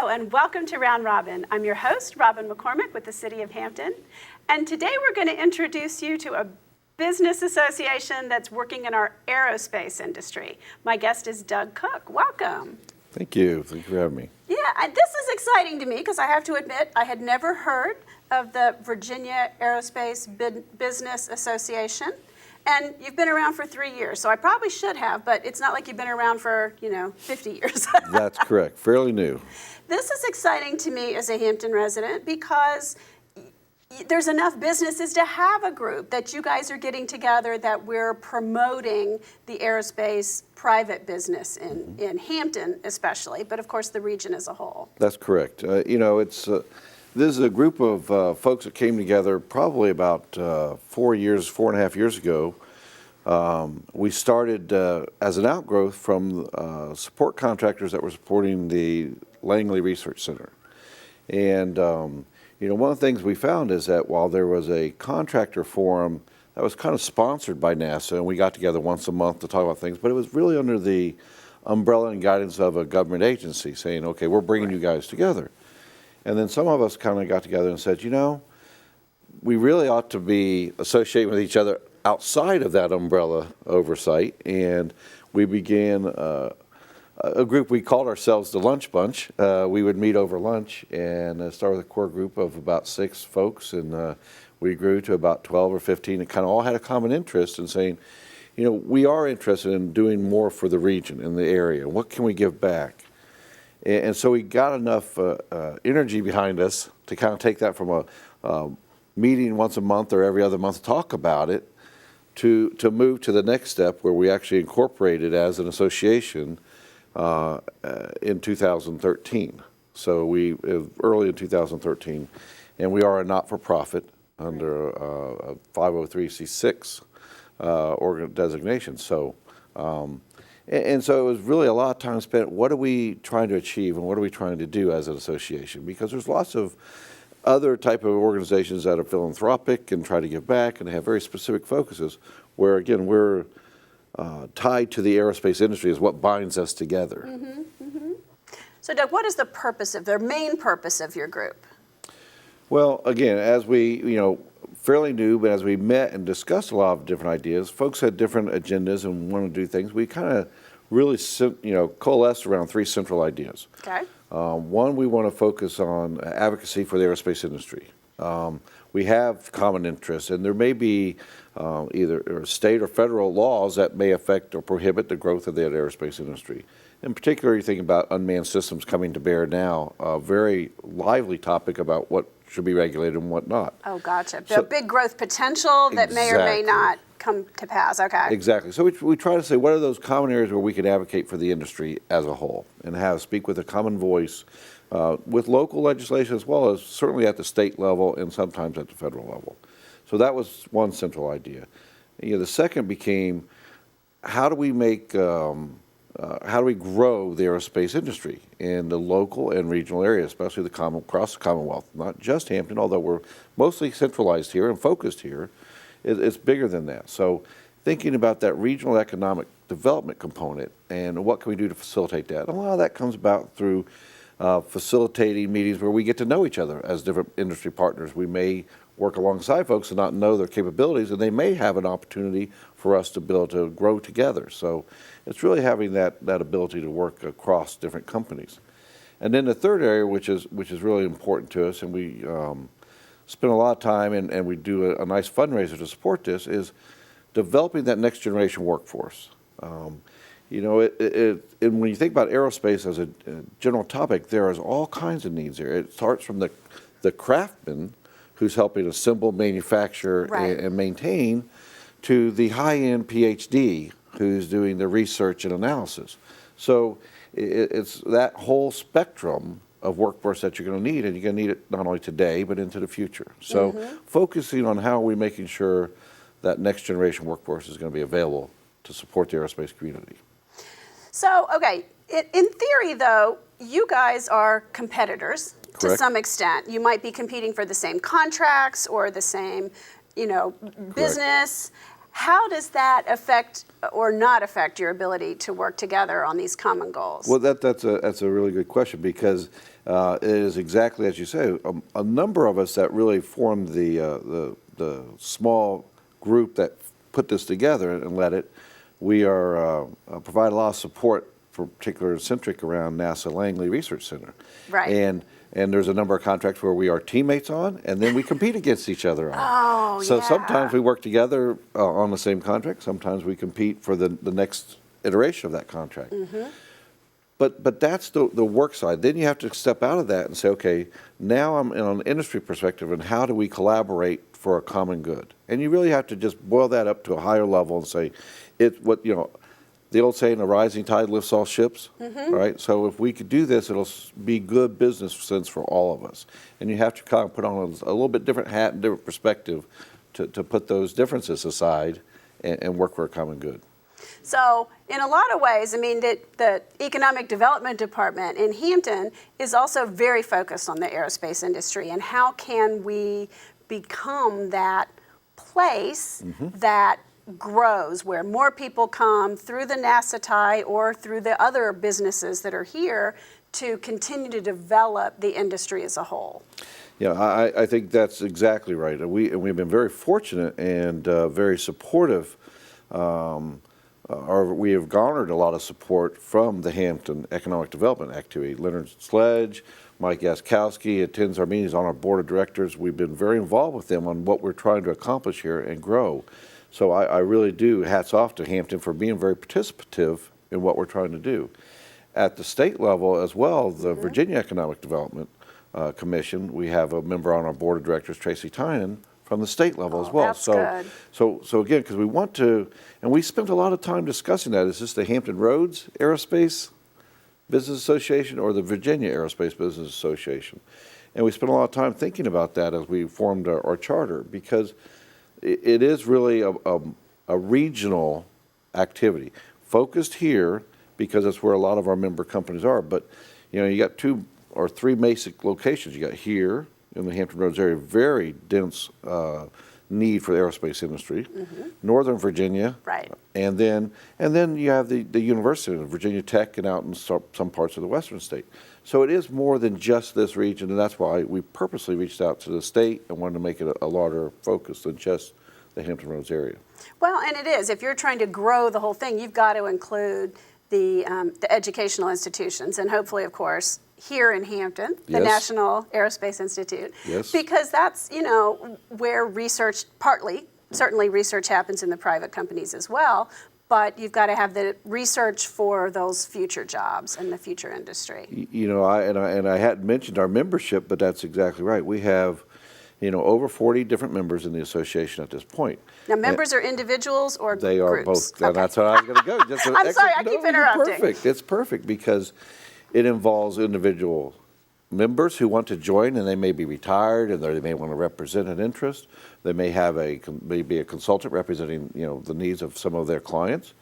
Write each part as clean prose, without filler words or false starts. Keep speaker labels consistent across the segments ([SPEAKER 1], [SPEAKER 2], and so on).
[SPEAKER 1] Hello and welcome to Round Robin. I'm your host, Robin McCormick with the City of Hampton. And today we're going to introduce you to a business association that's working in our aerospace industry. My guest is Doug Cook. Welcome.
[SPEAKER 2] Thank you. Thank you for having me.
[SPEAKER 1] Yeah, and this is exciting to me because I have to admit I had never heard of the Virginia Aerospace Business Association. And you've been around for 3 years, so I probably should have, but it's not like you've been around for, 50 years.
[SPEAKER 2] That's correct. Fairly new.
[SPEAKER 1] This is exciting to me as a Hampton resident because there's enough businesses to have a group that you guys are getting together that we're promoting the aerospace private business in Hampton especially, but of course the region as a whole.
[SPEAKER 2] That's correct. This is a group of folks that came together probably about 4.5 years ago. We started as an outgrowth from support contractors that were supporting the Langley Research Center. And, one of the things we found is that while there was a contractor forum that was kind of sponsored by NASA, and we got together once a month to talk about things, but it was really under the umbrella and guidance of a government agency saying, okay, we're bringing you guys together. And then some of us kind of got together and said, we really ought to be associating with each other outside of that umbrella oversight. And we began a group, we called ourselves the Lunch Bunch. We would meet over lunch and start with a core group of about 6 folks. And we grew to about 12 or 15 and kind of all had a common interest in saying, we are interested in doing more for the region and the area. What can we give back? And so we got enough energy behind us to kind of take that from a meeting once a month or every other month to talk about it to move to the next step where we actually incorporated as an association in 2013. So early in 2013, and we are a not-for-profit under a 503c6 designation. So. And so it was really a lot of time spent, what are we trying to achieve and what are we trying to do as an association? Because there's lots of other type of organizations that are philanthropic and try to give back and have very specific focuses where, again, we're tied to the aerospace industry is what binds us together.
[SPEAKER 1] Mm-hmm, mm-hmm. So, Doug, what is the main purpose of your group?
[SPEAKER 2] Well, again, as we, fairly new, but as we met and discussed a lot of different ideas, folks had different agendas and wanted to do things. We kind of really, coalesced around 3 central ideas. Okay. One, we want to focus on advocacy for the aerospace industry. We have common interests, and there may be either state or federal laws that may affect or prohibit the growth of the aerospace industry. In particular, you think about unmanned systems coming to bear now, a very lively topic about what should be regulated and what not.
[SPEAKER 1] Oh, gotcha. So, big growth potential that may or may not come to pass. Okay.
[SPEAKER 2] Exactly. So we try to say what are those common areas where we can advocate for the industry as a whole and speak with a common voice with local legislation as well as certainly at the state level and sometimes at the federal level. So that was one central idea. The second became how do we grow the aerospace industry in the local and regional areas, especially across the Commonwealth, not just Hampton, although we're mostly centralized here and focused here, it's bigger than that. So thinking about that regional economic development component and what can we do to facilitate that. A lot of that comes about through facilitating meetings where we get to know each other as different industry partners. We may work alongside folks and not know their capabilities, and they may have an opportunity for us to be able to grow together. So it's really having that ability to work across different companies. And then the third area, which is really important to us, and we spend a lot of time and we do a nice fundraiser to support this, is developing that next generation workforce. And when you think about aerospace as a general topic, there is all kinds of needs there. It starts from the craftsman who's helping assemble, manufacture, right, and maintain, to the high-end PhD who's doing the research and analysis. So it's that whole spectrum of workforce that you're going to need, and you're going to need it not only today but into the future. So focusing on how are we making sure that next generation workforce is going to be available to support the aerospace community.
[SPEAKER 1] So, okay, in theory though, you guys are competitors.
[SPEAKER 2] Correct.
[SPEAKER 1] To some extent. You might be competing for the same contracts or the same, business. How does that affect or not affect your ability to work together on these common goals?
[SPEAKER 2] Well, that's a really good question because it is exactly as you say. A number of us that really formed the small group that put this together and led it, we are provide a lot of support, for particular centric around NASA Langley Research Center.
[SPEAKER 1] Right.
[SPEAKER 2] And there's a number of contracts where we are teammates on, and then we compete against each other on.
[SPEAKER 1] Oh,
[SPEAKER 2] So
[SPEAKER 1] yeah.
[SPEAKER 2] sometimes we work together on the same contract. Sometimes we compete for the next iteration of that contract.
[SPEAKER 1] Mm-hmm.
[SPEAKER 2] But that's the work side. Then you have to step out of that and say, okay, now I'm in an industry perspective, and how do we collaborate for a common good? And you really have to just boil that up to a higher level and say, the old saying, a rising tide lifts all ships, right? So if we could do this, it'll be good business sense for all of us. And you have to kind of put on a little bit different hat and different perspective to put those differences aside and work for a common good.
[SPEAKER 1] So in a lot of ways, I mean, the Economic Development Department in Hampton is also very focused on the aerospace industry and how can we become that place that grows, where more people come through the NASA tie or through the other businesses that are here to continue to develop the industry as a whole.
[SPEAKER 2] Yeah, I think that's exactly right. And we've been very fortunate and very supportive. We have garnered a lot of support from the Hampton Economic Development activity. Leonard Sledge, Mike Yaskowski attends our meetings on our board of directors. We've been very involved with them on what we're trying to accomplish here and grow. So I really do, hats off to Hampton for being very participative in what we're trying to do. At the state level as well, the Virginia Economic Development Commission, we have a member on our board of directors, Tracy Tynan, from the state level as well.
[SPEAKER 1] That's good.
[SPEAKER 2] So again, because we want to, and we spent a lot of time discussing that. Is this the Hampton Roads Aerospace Business Association or the Virginia Aerospace Business Association? And we spent a lot of time thinking about that as we formed our charter, because it is really a regional activity, focused here because that's where a lot of our member companies are. But you got 2 or 3 basic locations. You got here in the Hampton Roads area, very dense need for the aerospace industry. Northern Virginia,
[SPEAKER 1] Right.
[SPEAKER 2] and then you have the university, Virginia Tech, and out in some parts of the western state. So it is more than just this region, and that's why we purposely reached out to the state and wanted to make it a larger focus than just the Hampton Roads area.
[SPEAKER 1] Well, and it is. If you're trying to grow the whole thing, you've got to include the educational institutions, and hopefully, of course, here in Hampton, the
[SPEAKER 2] Yes.
[SPEAKER 1] National Aerospace Institute,
[SPEAKER 2] Yes.
[SPEAKER 1] because that's where research, certainly research happens in the private companies as well, but you've got to have the research for those future jobs and the future industry.
[SPEAKER 2] I hadn't mentioned our membership, but that's exactly right. We have over 40 different members in the association at this point.
[SPEAKER 1] Now, members are individuals or
[SPEAKER 2] They are
[SPEAKER 1] groups?
[SPEAKER 2] both. And that's how I was going to go.
[SPEAKER 1] I'm sorry, I keep interrupting.
[SPEAKER 2] Perfect. It's perfect because it involves individual members who want to join, and they may be retired, and they may want to represent an interest. They may have maybe a consultant representing the needs of some of their clients,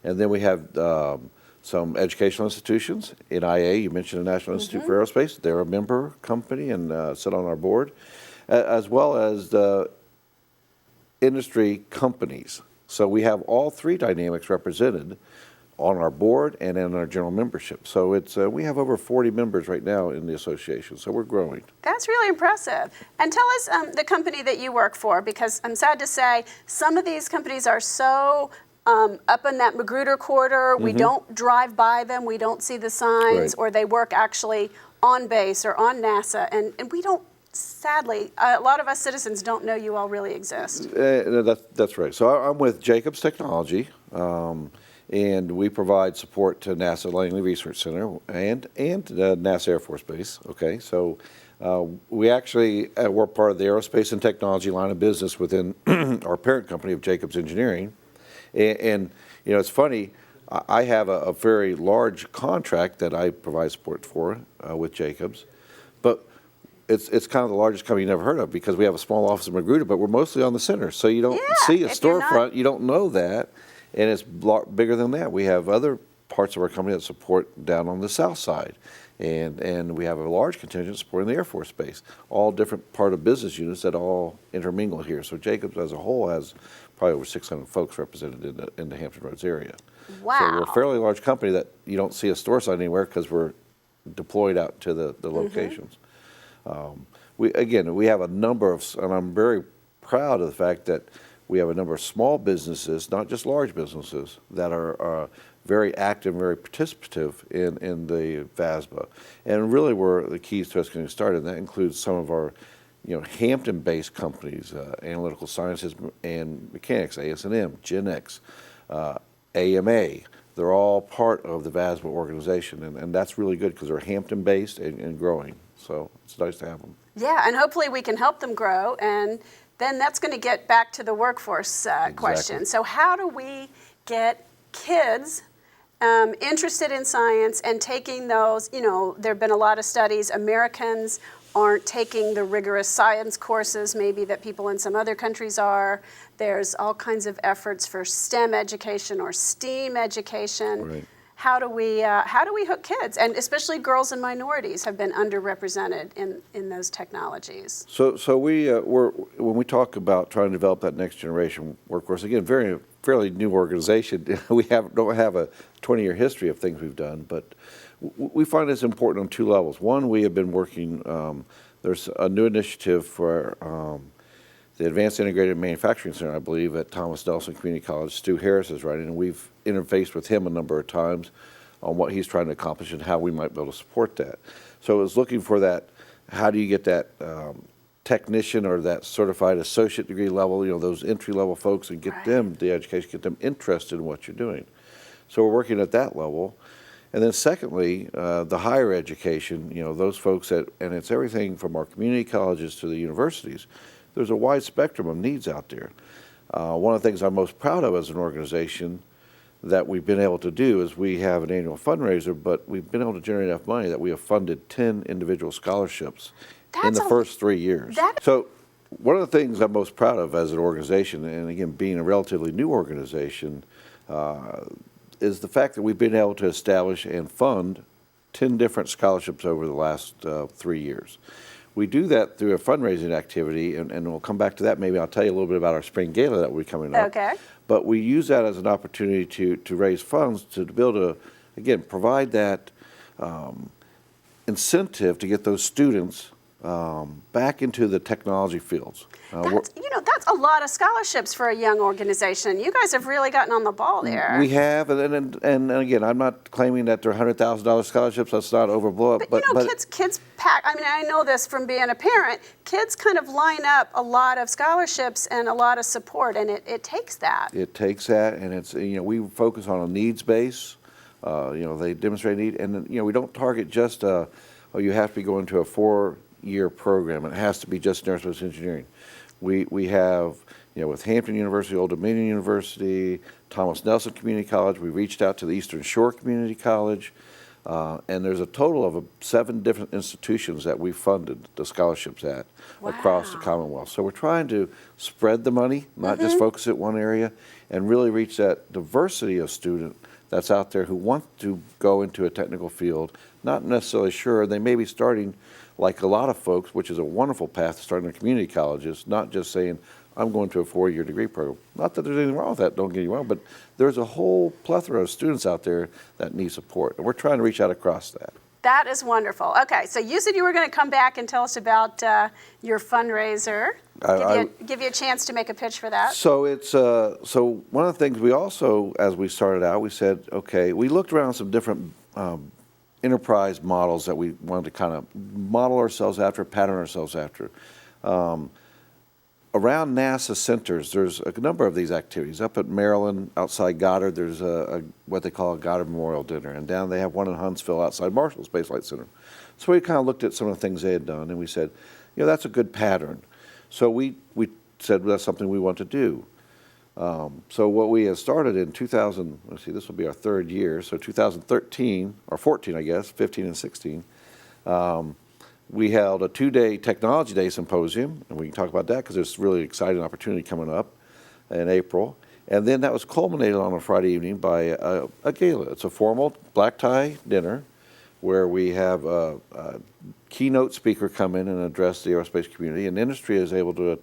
[SPEAKER 2] and then we have some educational institutions. NIA, you mentioned the National Institute for Aerospace. They're a member company and sit on our board, as well as the industry companies. So we have all 3 dynamics represented on our board and in our general membership. So we have over 40 members right now in the association, so we're growing.
[SPEAKER 1] That's really impressive. And tell us the company that you work for, because I'm sad to say some of these companies are so up in that Magruder corridor, we don't drive by them, we don't see the signs,
[SPEAKER 2] Right.
[SPEAKER 1] or they work actually on base or on NASA, and we don't, sadly, a lot of us citizens don't know you all really exist.
[SPEAKER 2] That's right. So I'm with Jacobs Technology, and we provide support to NASA Langley Research Center and NASA Air Force Base. Okay, so we actually we're part of the aerospace and technology line of business within our parent company of Jacobs Engineering, and it's funny. I have a very large contract that I provide support for with Jacobs, but it's kind of the largest company you never heard of because we have a small office in Magruder, but we're mostly on the center. So you don't see a storefront, you don't know that, and it's bigger than that. We have other parts of our company that support down on the south side, and we have a large contingent supporting the Air Force Base. All different part of business units that all intermingle here. So Jacobs as a whole has probably over 600 folks represented in the Hampton Roads area.
[SPEAKER 1] Wow.
[SPEAKER 2] So we're a fairly large company that you don't see a store sign anywhere because we're deployed out to the locations. We have a number of, and I'm very proud of the fact that we have a number of small businesses, not just large businesses, that are very active, very participative in the VASBA, and really where the keys to us getting started. And that includes some of our, Hampton-based companies, Analytical Sciences and Mechanics, AS&M, GenX, AMA. They're all part of the VASBA organization, and that's really good because they're Hampton-based and growing. So it's nice to have them.
[SPEAKER 1] Yeah, and hopefully we can help them grow, and then that's going to get back to the workforce question. So how do we get kids interested in science and taking those, there have been a lot of studies, Americans aren't taking the rigorous science courses maybe that people in some other countries are. There's all kinds of efforts for STEM education or STEAM education.
[SPEAKER 2] Right.
[SPEAKER 1] How do we hook kids, and especially girls and minorities have been underrepresented in those technologies?
[SPEAKER 2] So when we talk about trying to develop that next generation workforce, again, fairly new organization. We don't have a 20-year history of things we've done, but we find it's important on two levels. One, we have been working. There's a new initiative for the Advanced Integrated Manufacturing Center, I believe, at Thomas Nelson Community College. Stu Harris is running, and we've interfaced with him a number of times on what he's trying to accomplish and how we might be able to support that. So I was looking for that, how do you get that technician or that certified associate degree level, those entry-level folks, and get them the education, get them interested in what you're doing. So we're working at that level. And then secondly, the higher education, those folks and it's everything from our community colleges to the universities. There's a wide spectrum of needs out there. One of the things I'm most proud of as an organization that we've been able to do is we have an annual fundraiser, but we've been able to generate enough money that we have funded 10 individual scholarships in the first 3 years. So one of the things I'm most proud of as an organization, and again, being a relatively new organization, is the fact that we've been able to establish and fund 10 different scholarships over the last 3 years. We do that through a fundraising activity, and we'll come back to that. Maybe I'll tell you a little bit about our spring gala that will be coming up.
[SPEAKER 1] Okay.
[SPEAKER 2] But we use that as an opportunity to raise funds to be able to, again, provide that incentive to get those students back into the technology fields.
[SPEAKER 1] That's a lot of scholarships for a young organization. You guys have really gotten on the ball there.
[SPEAKER 2] We have, and again, I'm not claiming that they're $100,000 scholarships. Let's not overblow it.
[SPEAKER 1] But kids pack. I mean, I know this from being a parent. Kids kind of line up a lot of scholarships and a lot of support, and it takes that. It takes that,
[SPEAKER 2] and it's we focus on a needs base. They demonstrate need, and we don't target just you have to be going to a 4-year program. It has to be just aerospace engineering. We have, with Hampton University, Old Dominion University, Thomas Nelson Community College, we reached out to the Eastern Shore Community College, and there's a total of 7 different institutions that we funded the scholarships at across the Commonwealth. So we're trying to spread the money, not just focus at one area, and really reach that diversity of student that's out there who want to go into a technical field, not necessarily sure. They may be starting like a lot of folks, which is a wonderful path to start in community colleges, not just saying, I'm going to a 4-year degree program. Not that there's anything wrong with that, don't get me wrong, but there's a whole plethora of students out there that need support, and we're trying to reach out across that.
[SPEAKER 1] That is wonderful. Okay, so you said you were going to come back and tell us about your fundraiser. Give you a chance to make a pitch for that.
[SPEAKER 2] So it's so one of the things we also, as we started out, we said, okay, we looked around some different enterprise models that we wanted to kind of model ourselves after, pattern ourselves after. Around NASA centers, there's a number of these activities. Up at Maryland, outside Goddard, there's what they call a Goddard Memorial Dinner, and down they have one in Huntsville outside Marshall Space Flight Center. So we kind of looked at some of the things they had done, and we said, that's a good pattern. So we said, well, that's something we want to do. So what we had started in 2000, let's see, this will be our 3rd year, so 2013, or 14, I guess, 15 and 16, we held a 2-day Technology Day Symposium, and we can talk about that because there's really exciting opportunity coming up in April. And then that was culminated on a Friday evening by a gala. It's a formal black tie dinner where we have a keynote speaker come in and address the aerospace community, and industry is able to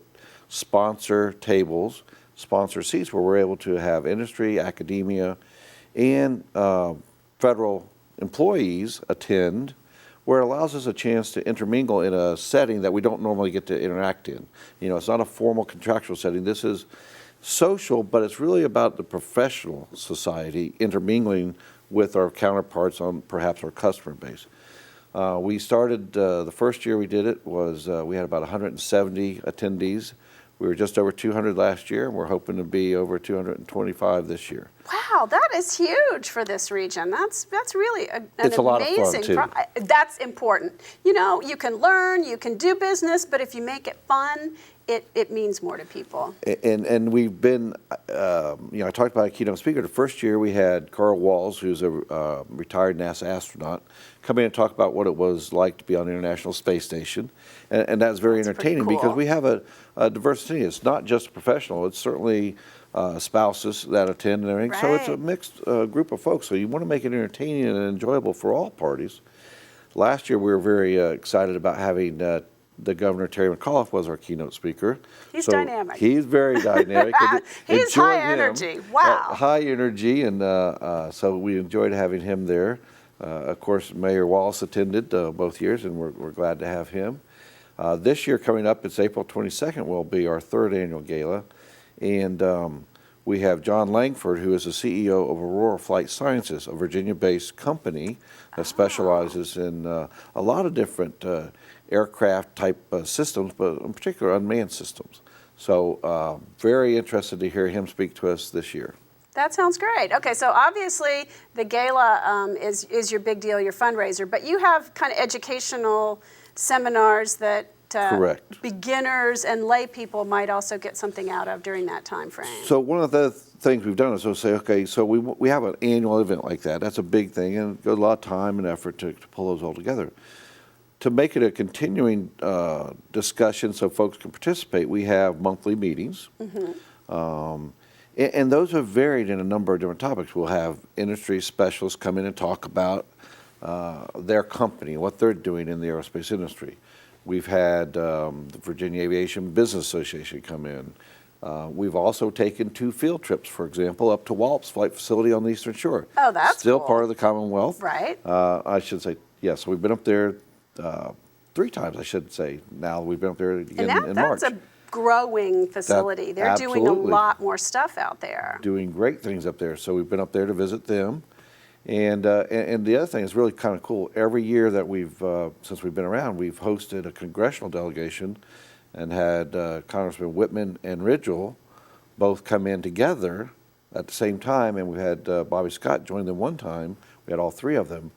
[SPEAKER 2] sponsor tables, sponsor seats where we're able to have industry, academia, and federal employees attend where it allows us a chance to intermingle in a setting that we don't normally get to interact in. You know, it's not a formal contractual setting. This is social, but it's really about the professional society intermingling with our counterparts on perhaps our customer base. We started, the first year we did it was, we had about 170 attendees. We were just over 200 last year, and we're hoping to be over 225 this year.
[SPEAKER 1] Wow, that is huge for this region. That's really an
[SPEAKER 2] It's a lot of fun,
[SPEAKER 1] amazing.
[SPEAKER 2] too.
[SPEAKER 1] That's important. You know, you can learn, you can do business, but if you make it fun, it means more to people.
[SPEAKER 2] And we've been, you know, I talked about a keynote speaker. The first year we had Carl Walls, who's a retired NASA astronaut, come in and talk about what it was like to be on the International Space Station. And that's very entertaining
[SPEAKER 1] pretty cool.
[SPEAKER 2] because we have a diversity. It's not just professional, it's certainly spouses that attend and everything. So it's a
[SPEAKER 1] Right.
[SPEAKER 2] mixed group of folks. So you want to make it entertaining and enjoyable for all parties. Last year we were very excited about having the Governor, Terry McAuliffe, was our keynote speaker.
[SPEAKER 1] He's
[SPEAKER 2] So
[SPEAKER 1] dynamic.
[SPEAKER 2] He's very dynamic. And
[SPEAKER 1] He's
[SPEAKER 2] enjoyed
[SPEAKER 1] high
[SPEAKER 2] him.
[SPEAKER 1] energy. Wow.
[SPEAKER 2] High energy, and so we enjoyed having him there. Of course, Mayor Wallace attended both years, and we're glad to have him. This year coming up, it's April 22nd, will be our third annual gala. And we have John Langford, who is the CEO of Aurora Flight Sciences, a Virginia-based company that specializes in a lot of different aircraft type systems, but in particular unmanned systems. So very interested to hear him speak to us this year.
[SPEAKER 1] That sounds great. Okay, so obviously the gala is your big deal, your fundraiser, but you have kind of educational seminars that
[SPEAKER 2] Correct.
[SPEAKER 1] beginners and lay people might also get something out of during that time frame.
[SPEAKER 2] So one of the things we've done is we'll say, okay, so we have an annual event like that. That's a big thing, and it goes a lot of time and effort to pull those all together. To make it a continuing discussion so folks can participate, we have monthly meetings. And those have varied in a number of different topics. We'll have industry specialists come in and talk about their company, what they're doing in the aerospace industry. We've had the Virginia Aviation Business Association come in. We've also taken 2 field trips, for example, up to Wallops Flight Facility on the Eastern Shore.
[SPEAKER 1] Oh, that's
[SPEAKER 2] Still
[SPEAKER 1] cool.
[SPEAKER 2] part of the Commonwealth.
[SPEAKER 1] Right.
[SPEAKER 2] I should say, yes, we've been up there 3 times, I should say. Now we've been up there again
[SPEAKER 1] And
[SPEAKER 2] in
[SPEAKER 1] that's
[SPEAKER 2] March.
[SPEAKER 1] a growing facility. They're doing a
[SPEAKER 2] absolutely.
[SPEAKER 1] lot more stuff out there.
[SPEAKER 2] Doing great things up there. So we've been up there to visit them. And the other thing is really kind of cool. Every year that since we've been around, we've hosted a congressional delegation and had Congressman Whitman and Ridgel both come in together at the same time. And we had Bobby Scott join them one time. We had all 3 of them.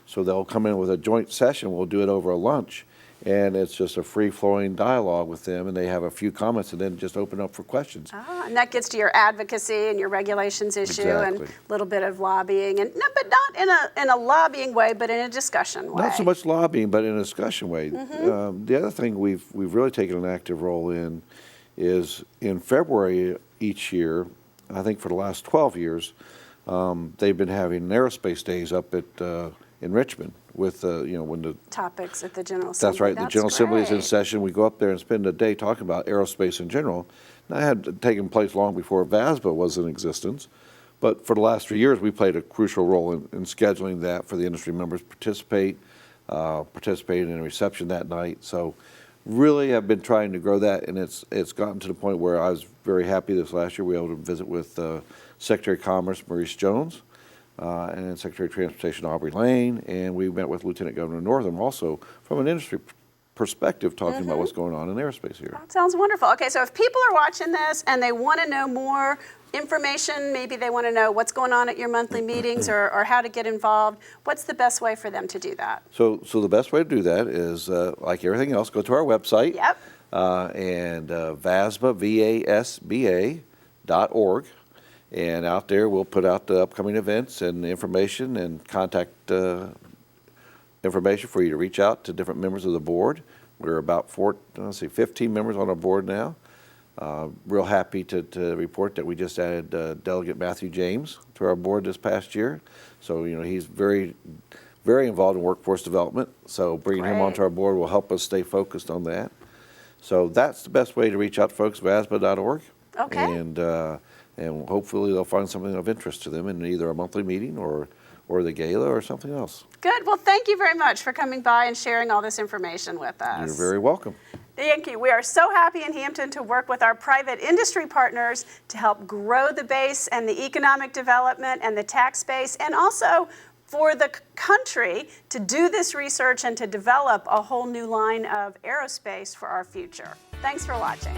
[SPEAKER 2] So they'll come in with a joint session. We'll do it over a lunch. And it's just a free-flowing dialogue with them, and they have a few comments and then just open up for questions.
[SPEAKER 1] And that gets to your advocacy and your regulations issue and
[SPEAKER 2] Exactly.
[SPEAKER 1] a little bit of lobbying, and no, but not in a lobbying way, but in a discussion way.
[SPEAKER 2] Not so much lobbying, but in a discussion way. The other thing we've really taken an active role in is in February each year, I think for the last 12 years, they've been having aerospace days up at in Richmond with when the
[SPEAKER 1] Topics at the General Assembly.
[SPEAKER 2] That's right. The General Assembly is in
[SPEAKER 1] great.
[SPEAKER 2] session. We go up there and spend a day talking about aerospace in general. And that had taken place long before VASBA was in existence. But for the last 3 years, we played a crucial role in scheduling that for the industry members to participate in a reception that night. So really have been trying to grow that, and it's gotten to the point where I was very happy this last year we were able to visit with Secretary of Commerce Maurice Jones, and then Secretary of Transportation Aubrey Lane, and we met with Lieutenant Governor Northam also from an industry perspective talking about what's going on in aerospace here.
[SPEAKER 1] That sounds wonderful. Okay, so if people are watching this and they want to know more information, maybe they want to know what's going on at your monthly meetings or how to get involved, what's the best way for them to do that?
[SPEAKER 2] So the best way to do that is, like everything else, go to our website.
[SPEAKER 1] Yep.
[SPEAKER 2] And VASBA, VASBA.org. And out there, we'll put out the upcoming events and information and contact information for you to reach out to different members of the board. We're about 15 members on our board now. Real happy to report that we just added Delegate Matthew James to our board this past year. So, he's very, very involved in workforce development. So bringing him onto our board will help us stay focused on that. So that's the best way to reach out to folks, VASBA.org.
[SPEAKER 1] Okay.
[SPEAKER 2] And hopefully they'll find something of interest to them in either a monthly meeting or or the gala or something else.
[SPEAKER 1] Good. Well, thank you very much for coming by and sharing all this information with us.
[SPEAKER 2] You're very welcome.
[SPEAKER 1] Thank you. We are so happy in Hampton to work with our private industry partners to help grow the base and the economic development and the tax base, and also for the country to do this research and to develop a whole new line of aerospace for our future. Thanks for watching.